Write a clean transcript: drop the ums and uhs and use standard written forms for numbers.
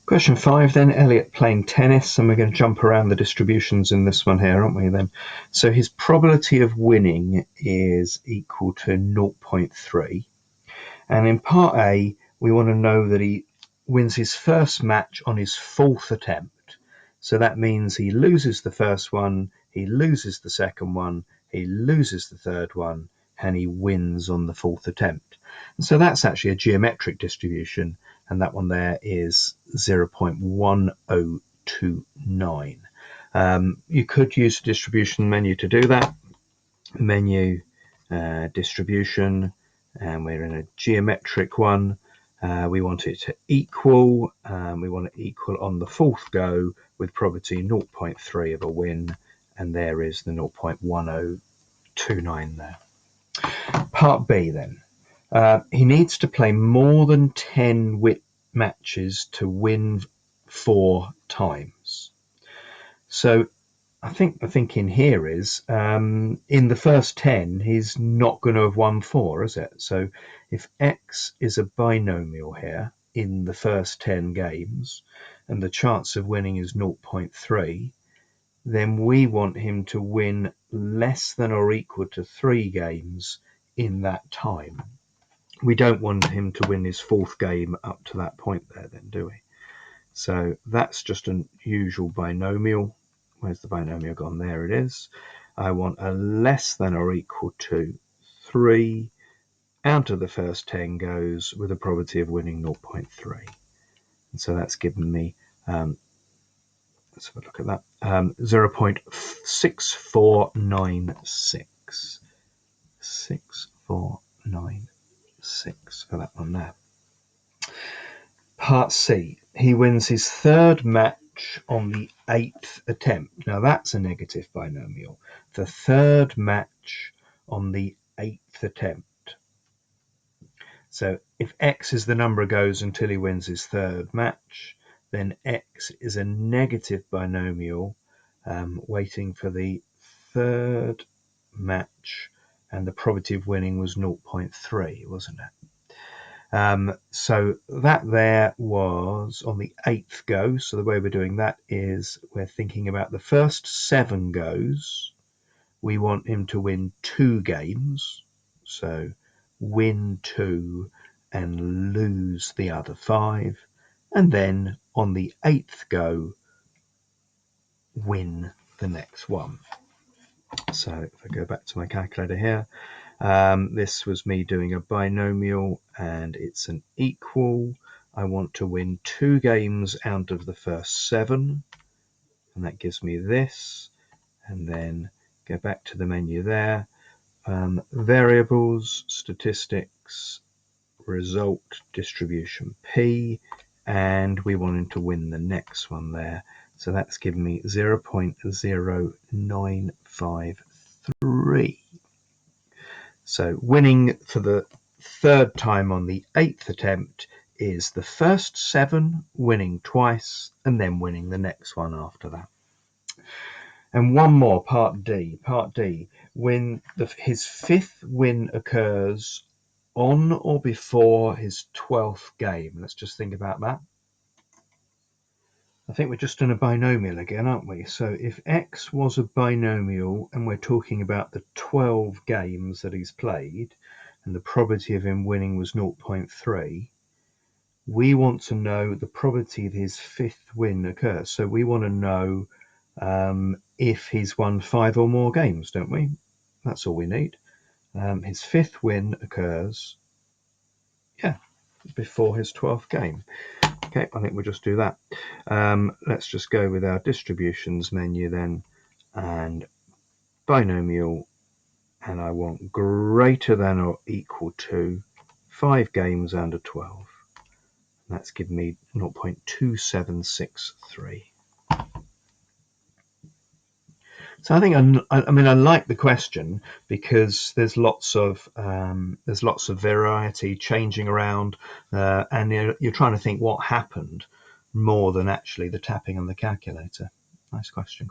Question 5 then, Elliot playing tennis, and we're going to jump around the distributions in this one here, aren't we then? So his probability of winning is equal to 0.3. And in part A, we want to know that he wins his first match on his fourth attempt. So that means he loses the first one, he loses the second one, he loses the third one, and he wins on the fourth attempt. And so that's actually a geometric distribution, and that one there is 0.1029. You could use the distribution menu to do that. Menu, distribution, and we're in a geometric one. We want it to equal. We want it equal on the fourth go with probability 0.3 of a win, and there is the 0.1029 there. Part B then. He needs to play more than 10 matches to win 4 times. So I think the thinking here is in the first 10, he's not going to have won 4, is it? So if X is a binomial here in the first 10 games and the chance of winning is 0.3, then we want him to win less than or equal to 3 games in that time. We don't want him to win his 4th game up to that point there then, do we? So that's just an usual binomial. Where's the binomial gone? There it is. I want a less than or equal to 3 out of the first 10 goes with a probability of winning 0.3. And so that's given me, let's have a look at that, 0.6496. 6496 for that one there. Part C, he wins his 3rd match on the 8th attempt. Now that's a negative binomial. The 3rd match on the 8th attempt. So if X is the number of goes until he wins his 3rd match, then X is a negative binomial waiting for the 3rd match, and the probability of winning was 0.3, wasn't it? So that there was on the 8th go. So the way we're doing that is we're thinking about the first 7 goes. We want him to win 2 games. So win 2 and lose the other 5. And then on the 8th go, win the next one. So if I go back to my calculator here, this was me doing a binomial and it's an equal. I want to win 2 games out of the first 7, and that gives me this. And then go back to the menu there. Variables, statistics, result, distribution P, and we wanted to win the next one there. So that's given me 0.0953. So winning for the 3rd time on the 8th attempt is the first 7, winning twice, and then winning the next one after that. And one more, part D. Part D, when his 5th win occurs on or before his 12th game. Let's just think about that. I think we're just in a binomial again, aren't we? So if X was a binomial and we're talking about the 12 games that he's played and the probability of him winning was 0.3, we want to know the probability of his 5th win occurs. So we want to know if he's won 5 or more games, don't we? That's all we need. His 5th win occurs, before his 12th game. Okay, I think we'll just do that. Let's just go with our distributions menu then, and binomial, and I want greater than or equal to 5 games under 12. That's given me 0.2763. So I think I like the question because there's lots of variety changing around, and you're trying to think what happened more than actually the tapping on the calculator. Nice question.